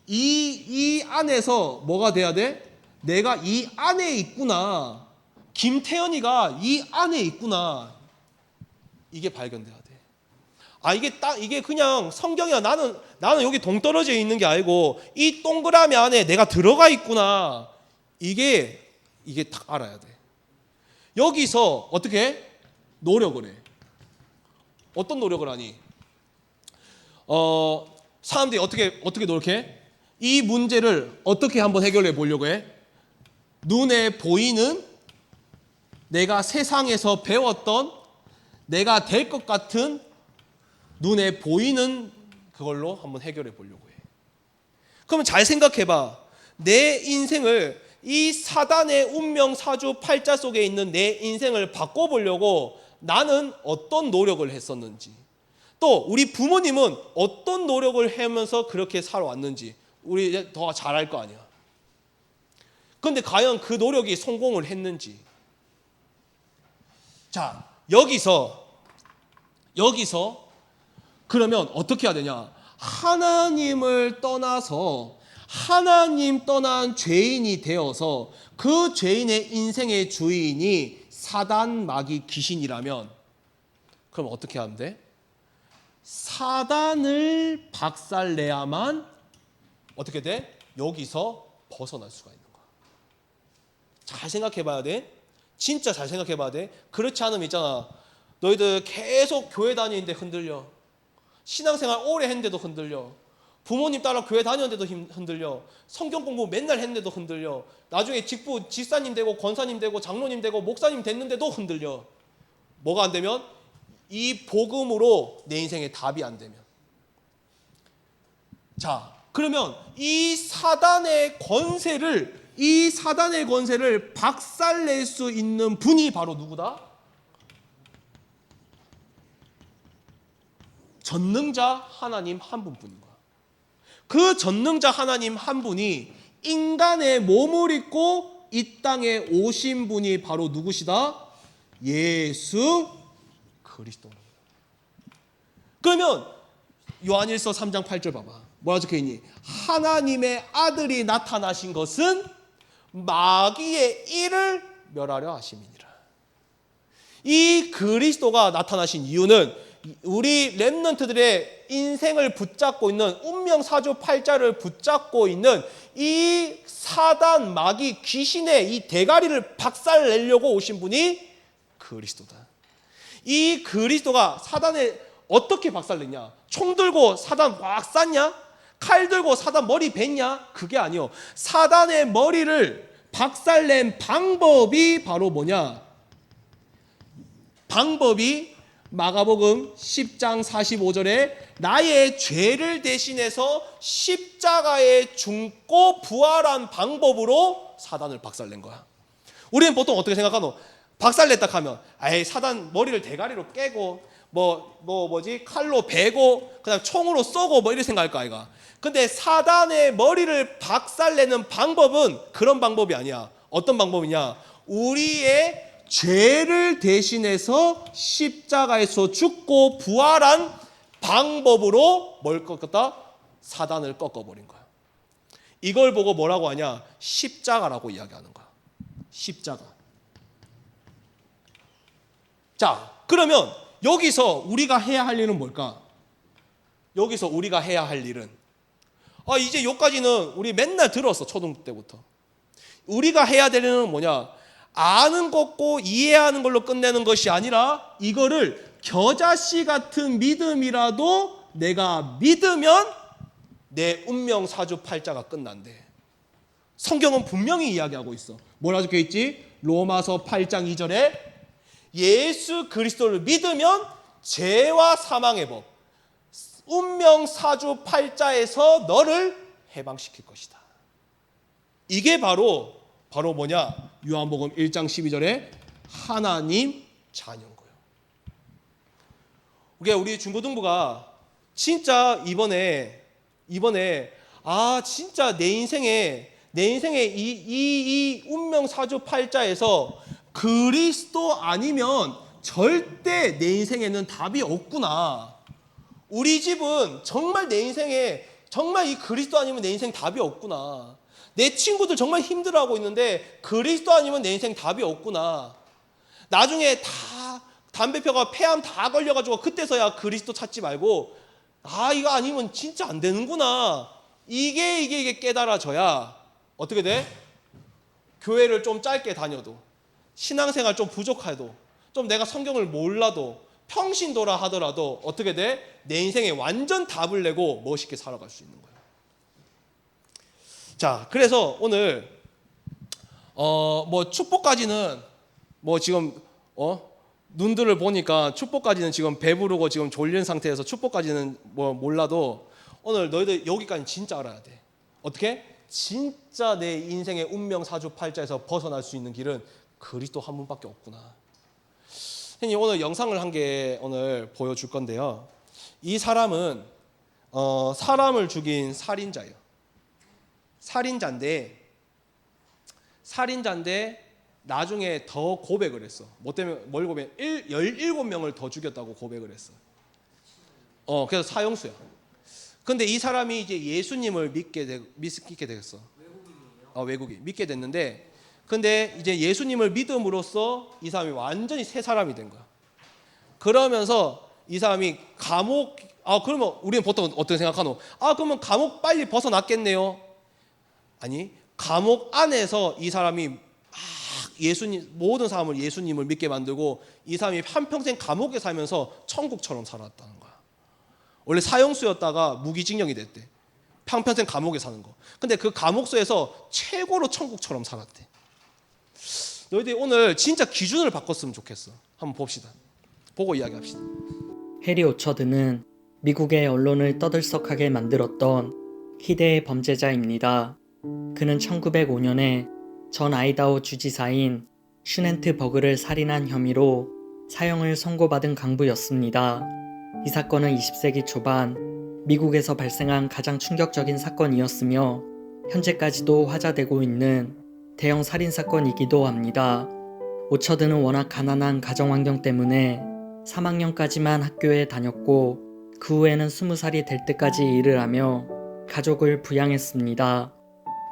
이 안에서 뭐가 돼야 돼? 내가 이 안에 있구나. 김태현이가 이 안에 있구나. 이게 발견돼야 돼. 아 이게 그냥 성경이야. 나는 여기 동떨어져 있는 게 아니고 이 동그라미 안에 내가 들어가 있구나. 이게 딱 알아야 돼. 여기서 어떻게 노력을 해? 어떤 노력을 하니? 사람들이 어떻게 노력해? 이 문제를 어떻게 한번 해결해 보려고 해? 눈에 보이는 내가 세상에서 배웠던 내가 될 것 같은 눈에 보이는 그걸로 한번 해결해 보려고 해. 그러면 잘 생각해 봐. 내 인생을 이 사단의 운명 사주 팔자 속에 있는 내 인생을 바꿔보려고 나는 어떤 노력을 했었는지, 또 우리 부모님은 어떤 노력을 하면서 그렇게 살아왔는지 우리 이제 더 잘 알 거 아니야. 그런데 과연 그 노력이 성공을 했는지. 자, 여기서 그러면 어떻게 해야 되냐? 하나님을 떠나서 하나님 떠난 죄인이 되어서 그 죄인의 인생의 주인이 사단, 마귀, 귀신이라면 그럼 어떻게 하면 돼? 사단을 박살내야만 어떻게 돼? 여기서 벗어날 수가 있는 거야. 잘 생각해 봐야 돼. 진짜 잘 생각해 봐야 돼. 그렇지 않으면 있잖아. 너희들 계속 교회 다니는데 흔들려. 신앙생활 오래 했는데도 흔들려. 부모님 따라 교회 다녔는데도 흔들려. 성경 공부 맨날 했는데도 흔들려. 나중에 집사님 되고 권사님 되고 장로님 되고 목사님 됐는데도 흔들려. 뭐가 안 되면? 이 복음으로 내 인생에 답이 안 되면. 자, 그러면 이 사단의 권세를 박살낼 수 있는 분이 바로 누구다? 전능자 하나님 한 분뿐인 거야. 그 전능자 하나님 한 분이 인간의 몸을 입고 이 땅에 오신 분이 바로 누구시다? 예수 그리스도입니다. 그러면 요한일서 3장 8절 봐봐. 뭐라 적혀있니? 하나님의 아들이 나타나신 것은 마귀의 일을 멸하려 하심이니라. 이 그리스도가 나타나신 이유는 우리 렘넌트들의 인생을 붙잡고 있는 운명사주 팔자를 붙잡고 있는 이 사단, 마귀, 귀신의 이 대가리를 박살내려고 오신 분이 그리스도다. 이 그리스도가 사단을 어떻게 박살냈냐? 총 들고 사단 막 쐈냐? 칼 들고 사단 머리 뱉냐? 그게 아니요. 사단의 머리를 박살낸 방법이 바로 뭐냐? 방법이 마가복음 10장 45절에 나의 죄를 대신해서 십자가에 죽고 부활한 방법으로 사단을 박살낸 거야. 우리는 보통 어떻게 생각하노? 박살냈다 하면 사단 머리를 대가리로 깨고 칼로 베고 그다음 총으로 쏘고 이렇게 생각할 거 아이가. 근데 사단의 머리를 박살내는 방법은 그런 방법이 아니야. 어떤 방법이냐? 우리의 죄를 대신해서 십자가에서 죽고 부활한 방법으로 뭘 꺾었다? 사단을 꺾어버린 거야. 이걸 보고 뭐라고 하냐? 십자가라고 이야기하는 거야. 십자가. 자, 그러면 여기서 우리가 해야 할 일은 뭘까? 여기서 우리가 해야 할 일은 이제 여기까지는 우리 맨날 들었어. 초등부 때부터. 우리가 해야 될 일은 뭐냐? 아는 것고 이해하는 걸로 끝내는 것이 아니라 이거를 겨자씨 같은 믿음이라도 내가 믿으면 내 운명 사주팔자가 끝난대. 성경은 분명히 이야기하고 있어. 뭐라 적혀 있지? 로마서 8장 2절에 예수 그리스도를 믿으면 죄와 사망의 법, 운명 사주팔자에서 너를 해방시킬 것이다. 이게 바로 뭐냐? 요한복음 1장 12절에 하나님 자녀인 거예요. 우리 중고등부가 진짜 이번에 진짜 내 인생에 이 운명 사주팔자에서 그리스도 아니면 절대 내 인생에는 답이 없구나. 우리 집은 정말 내 인생에 정말 이 그리스도 아니면 내 인생 답이 없구나. 내 친구들 정말 힘들어하고 있는데 그리스도 아니면 내 인생 답이 없구나. 나중에 다 담배표가 폐암 다 걸려가지고 그때서야 그리스도 찾지 말고 이거 아니면 진짜 안 되는구나. 이게 깨달아져야 어떻게 돼? 교회를 좀 짧게 다녀도, 신앙생활 좀 부족해도, 좀 내가 성경을 몰라도, 평신도라 하더라도 어떻게 돼? 내 인생에 완전 답을 내고 멋있게 살아갈 수 있는 거야. 자, 그래서 오늘 축복까지는 지금 눈들을 보니까 축복까지는 지금 배부르고 지금 졸린 상태에서 축복까지는 몰라도 오늘 너희들 여기까지 진짜 알아야 돼. 어떻게? 진짜 내 인생의 운명 사주팔자에서 벗어날 수 있는 길은 그리스도 한 분밖에 없구나. 선생님 오늘 영상을 한 개 오늘 보여줄 건데요. 이 사람은 사람을 죽인 살인자예요. 살인자인데 나중에 더 고백을 했어. 뭐 때문에 뭘 고백? 17명을 더 죽였다고 고백을 했어. 그래서 사형수야. 근데 이 사람이 이제 예수님을 믿게 되겠어. 외국인 믿게 됐는데, 근데 이제 예수님을 믿음으로써 이 사람이 완전히 새 사람이 된 거야. 그러면서 이 사람이 그러면 우리는 보통 어떻게 생각하노? 그러면 감옥 빨리 벗어났겠네요. 아니, 감옥 안에서 이 사람이 모든 사람을 예수님을 믿게 만들고 이 사람이 한평생 감옥에 살면서 천국처럼 살았다는 거야. 원래 사형수였다가 무기징역이 됐대. 평생 감옥에 사는 거. 근데 그 감옥소에서 최고로 천국처럼 살았대. 너희들이 오늘 진짜 기준을 바꿨으면 좋겠어. 한번 봅시다. 보고 이야기합시다. 해리 오처드는 미국의 언론을 떠들썩하게 만들었던 희대의 범죄자입니다. 그는 1905년에 전 아이다호 주지사인 슈넨트 버그를 살인한 혐의로 사형을 선고받은 강부였습니다. 이 사건은 20세기 초반 미국에서 발생한 가장 충격적인 사건이었으며 현재까지도 화자되고 있는 대형 살인사건이기도 합니다. 오처드는 워낙 가난한 가정환경 때문에 3학년까지만 학교에 다녔고 그 후에는 20살이 될 때까지 일을 하며 가족을 부양했습니다.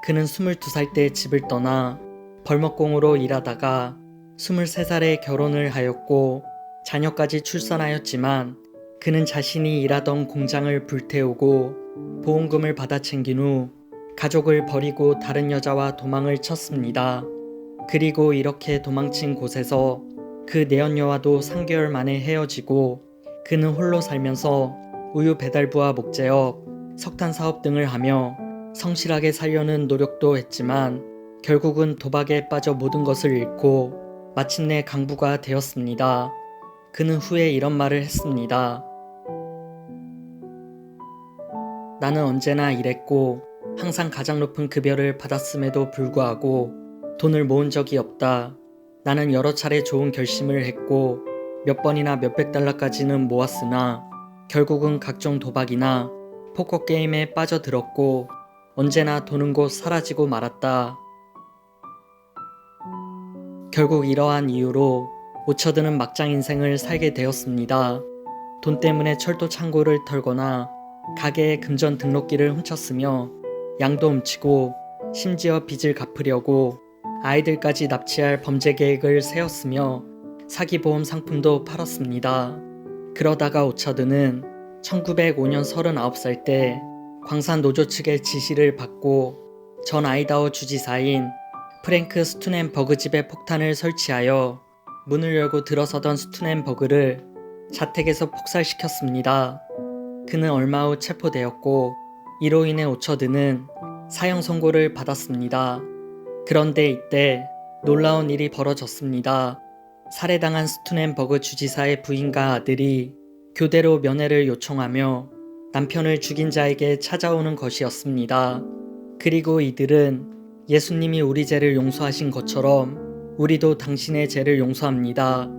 그는 22살 때 집을 떠나 벌목공으로 일하다가 23살에 결혼을 하였고 자녀까지 출산하였지만 그는 자신이 일하던 공장을 불태우고 보험금을 받아 챙긴 후 가족을 버리고 다른 여자와 도망을 쳤습니다. 그리고 이렇게 도망친 곳에서 그 내연녀와도 3개월 만에 헤어지고 그는 홀로 살면서 우유 배달부와 목재업, 석탄 사업 등을 하며 성실하게 살려는 노력도 했지만 결국은 도박에 빠져 모든 것을 잃고 마침내 강부가 되었습니다. 그는 후에 이런 말을 했습니다. 나는 언제나 일했고 항상 가장 높은 급여를 받았음에도 불구하고 돈을 모은 적이 없다. 나는 여러 차례 좋은 결심을 했고 몇 번이나 몇백 달러까지는 모았으나 결국은 각종 도박이나 포커게임에 빠져들었고 언제나 도는 곳 사라지고 말았다. 결국 이러한 이유로 오처드는 막장 인생을 살게 되었습니다. 돈 때문에 철도 창고를 털거나 가게의 금전 등록기를 훔쳤으며 양도 훔치고 심지어 빚을 갚으려고 아이들까지 납치할 범죄 계획을 세웠으며 사기보험 상품도 팔았습니다. 그러다가 오처드는 1905년 39살 때 광산 노조 측의 지시를 받고 전 아이다호 주지사인 프랭크 스투넨버그 집에 폭탄을 설치하여 문을 열고 들어서던 스투넨버그를 자택에서 폭살시켰습니다. 그는 얼마 후 체포되었고 이로 인해 오처드는 사형 선고를 받았습니다. 그런데 이때 놀라운 일이 벌어졌습니다. 살해당한 스투넨버그 주지사의 부인과 아들이 교대로 면회를 요청하며 남편을 죽인 자에게 찾아오는 것이었습니다. 그리고 이들은 예수님이 우리 죄를 용서하신 것처럼 우리도 당신의 죄를 용서합니다.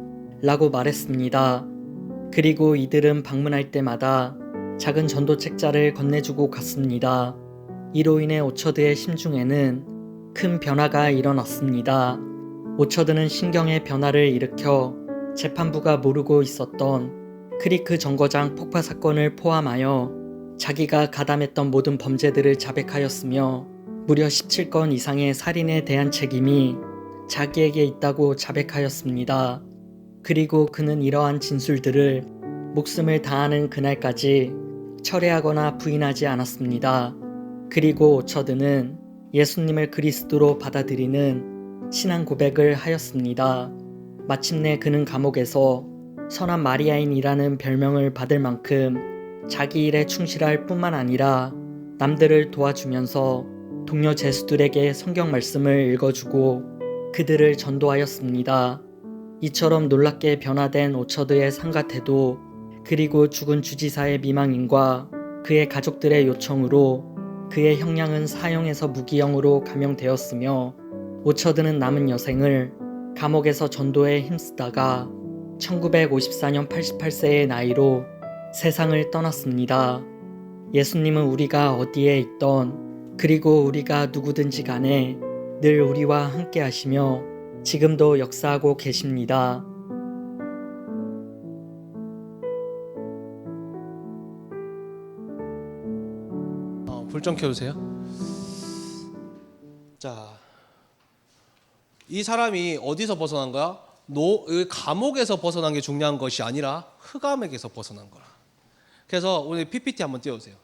라고 말했습니다. 그리고 이들은 방문할 때마다 작은 전도 책자를 건네주고 갔습니다. 이로 인해 오처드의 심중에는 큰 변화가 일어났습니다. 오처드는 신경의 변화를 일으켜 재판부가 모르고 있었던 크리크 정거장 폭파 사건을 포함하여 자기가 가담했던 모든 범죄들을 자백하였으며 무려 17건 이상의 살인에 대한 책임이 자기에게 있다고 자백하였습니다. 그리고 그는 이러한 진술들을 목숨을 다하는 그날까지 철회하거나 부인하지 않았습니다. 그리고 오처드는 예수님을 그리스도로 받아들이는 신앙 고백을 하였습니다. 마침내 그는 감옥에서 선한 마리아인이라는 별명을 받을 만큼 자기 일에 충실할 뿐만 아니라 남들을 도와주면서 동료 죄수들에게 성경 말씀을 읽어주고 그들을 전도하였습니다. 이처럼 놀랍게 변화된 오처드의 삶과 태도, 그리고 죽은 주지사의 미망인과 그의 가족들의 요청으로 그의 형량은 사형에서 무기형으로 감형되었으며 오처드는 남은 여생을 감옥에서 전도에 힘쓰다가 1954년 88세의 나이로 세상을 떠났습니다. 예수님은 우리가 어디에 있던 그리고 우리가 누구든지 간에 늘 우리와 함께 하시며 지금도 역사하고 계십니다. 불 좀 켜주세요. 자, 이 사람이 어디서 벗어난 거야? 감옥에서 벗어난 게 중요한 것이 아니라 흑암에게서 벗어난 거라. 그래서 오늘 PPT 한번 띄워주세요.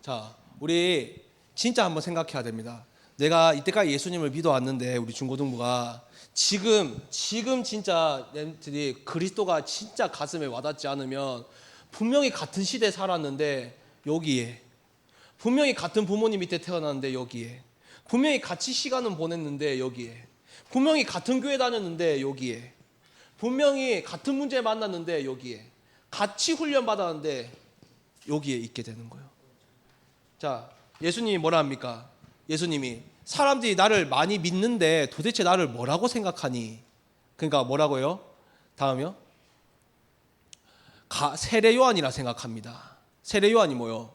자, 우리 진짜 한번 생각해야 됩니다. 내가 이때까지 예수님을 믿어왔는데 우리 중고등부가 지금 진짜 낸들이 그리스도가 진짜 가슴에 와닿지 않으면 분명히 같은 시대에 살았는데 여기에, 분명히 같은 부모님 밑에 태어났는데 여기에, 분명히 같이 시간은 보냈는데 여기에, 분명히 같은 교회 다녔는데 여기에, 분명히 같은 문제 만났는데 여기에, 같이 훈련 받았는데 여기에 있게 되는 거예요. 자, 예수님이 뭐라 합니까? 예수님이 사람들이 나를 많이 믿는데 도대체 나를 뭐라고 생각하니? 그러니까 뭐라고요? 다음이요? 세례 요한이라 생각합니다. 세례 요한이 뭐요?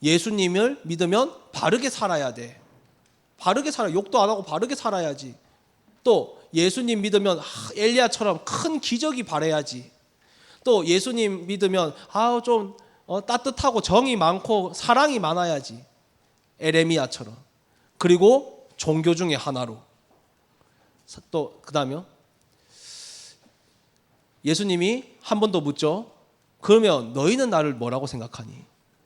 예수님을 믿으면 바르게 살아야 돼. 바르게 살아. 욕도 안 하고 바르게 살아야지. 또 예수님 믿으면 엘리야처럼 큰 기적이 발해야지. 또 예수님 믿으면 좀 따뜻하고 정이 많고 사랑이 많아야지. 에레미야처럼. 그리고 종교 중에 하나로. 또 그다음에요. 예수님이 한 번 더 묻죠. 그러면 너희는 나를 뭐라고 생각하니?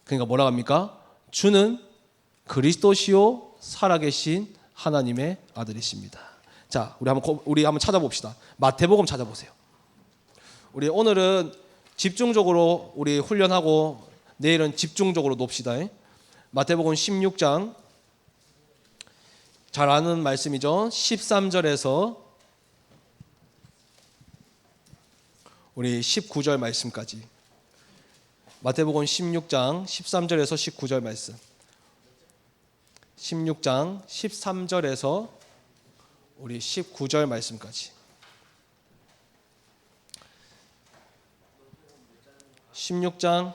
그러니까 뭐라고 합니까? 주는 그리스도시요 살아계신 하나님의 아들이십니다. 자, 우리 한번 찾아봅시다. 마태복음 찾아보세요. 우리 오늘은 집중적으로 우리 훈련하고 내일은 집중적으로 놉시다. 마태복음 16장 잘 아는 말씀이죠. 13절에서 우리 19절 말씀까지. 마태복음 16장 13절에서 19절 말씀. 16장 13절에서 우리 19절 말씀까지. 16장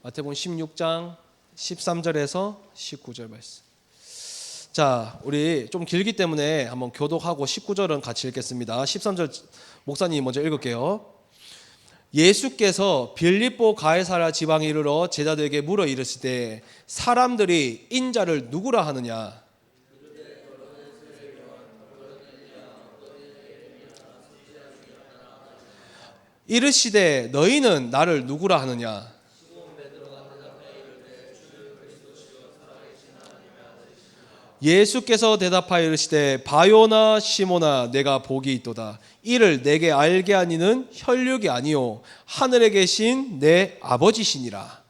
마태복음 16장 13절에서 19절 말씀. 자, 우리 좀 길기 때문에 한번 교독하고 19절은 같이 읽겠습니다. 13절 목사님 먼저 읽을게요. 예수께서 빌립보 가이사랴 지방에 이르러 제자들에게 물어 이르시되 사람들이 인자를 누구라 하느냐? 이르시되 너희는 나를 누구라 하느냐? 예수께서 대답하여 이르시되 바요나 시몬아 내가 복이 있도다. 이를 내게 알게 하니는 혈육이 아니요 하늘에 계신 내 아버지시니라.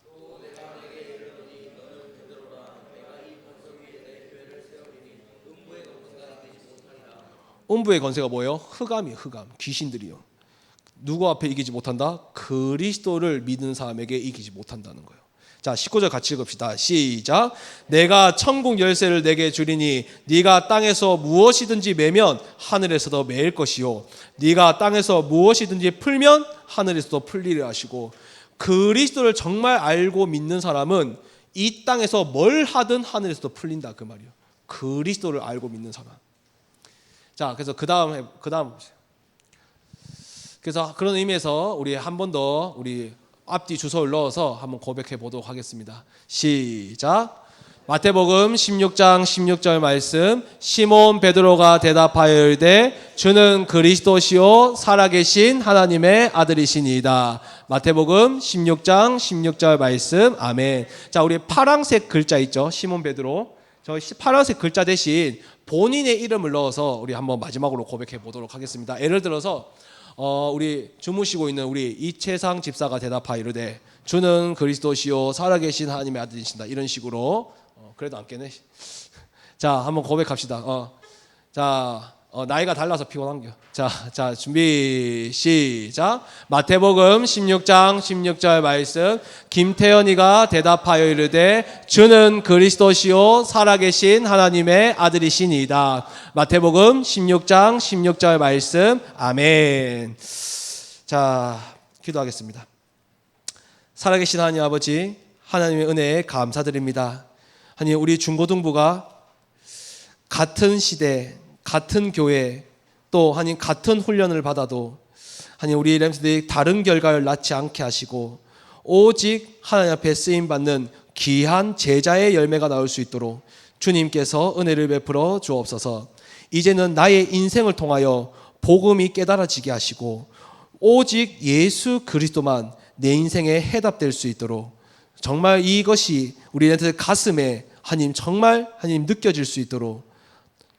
음부의 권세가 뭐예요? 흑암이에요. 흑암. 귀신들이요. 누구 앞에 이기지 못한다? 그리스도를 믿는 사람에게 이기지 못한다는 거예요. 자, 19절 같이 읽읍시다. 시작. 내가 천국 열쇠를 내게 주리니 네가 땅에서 무엇이든지 매면 하늘에서도 매일 것이요 네가 땅에서 무엇이든지 풀면 하늘에서도 풀리려 하시고, 그리스도를 정말 알고 믿는 사람은 이 땅에서 뭘 하든 하늘에서도 풀린다 그 말이에요. 그리스도를 알고 믿는 사람. 자, 그래서 그 다음 보세요. 그래서 그런 의미에서 우리 한 번 더 우리 앞뒤 주소를 넣어서 한번 고백해 보도록 하겠습니다. 시작. 마태복음 16장 16절 말씀. 시몬 베드로가 대답하여 이르되 주는 그리스도시요 살아계신 하나님의 아들이시니이다. 마태복음 16장 16절 말씀. 아멘. 자, 우리 파란색 글자 있죠? 시몬 베드로. 저 파란색 글자 대신 본인의 이름을 넣어서 우리 한번 마지막으로 고백해 보도록 하겠습니다. 예를 들어서 우리 주무시고 있는 우리 이채상 집사가 대답하여 이르되 주는 그리스도시요 살아계신 하나님의 아들이신다. 이런 식으로. 그래도 안 깨네. 자, 한번 고백합시다. 나이가 달라서 피곤한겨. 자, 준비 시작. 마태복음 16장 16절 말씀. 김태현이가 대답하여 이르되 주는 그리스도시요 살아계신 하나님의 아들이시니이다. 마태복음 16장 16절 말씀. 아멘. 자, 기도하겠습니다. 살아계신 하나님 아버지, 하나님의 은혜에 감사드립니다. 하나님, 우리 중고등부가 같은 시대, 같은 교회, 또 하나님 같은 훈련을 받아도 하나님 우리 렘스들이 다른 결과를 낳지 않게 하시고 오직 하나님 앞에 쓰임 받는 귀한 제자의 열매가 나올 수 있도록 주님께서 은혜를 베풀어 주옵소서. 이제는 나의 인생을 통하여 복음이 깨달아지게 하시고 오직 예수 그리스도만 내 인생에 해답될 수 있도록 정말 이것이 우리 렘스들 가슴에 하나님 정말 하나님 느껴질 수 있도록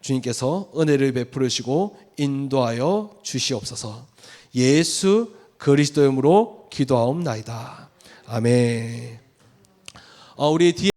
주님께서 은혜를 베풀으시고 인도하여 주시옵소서. 예수 그리스도 이름으로 기도하옵나이다. 아멘. 우리 뒤에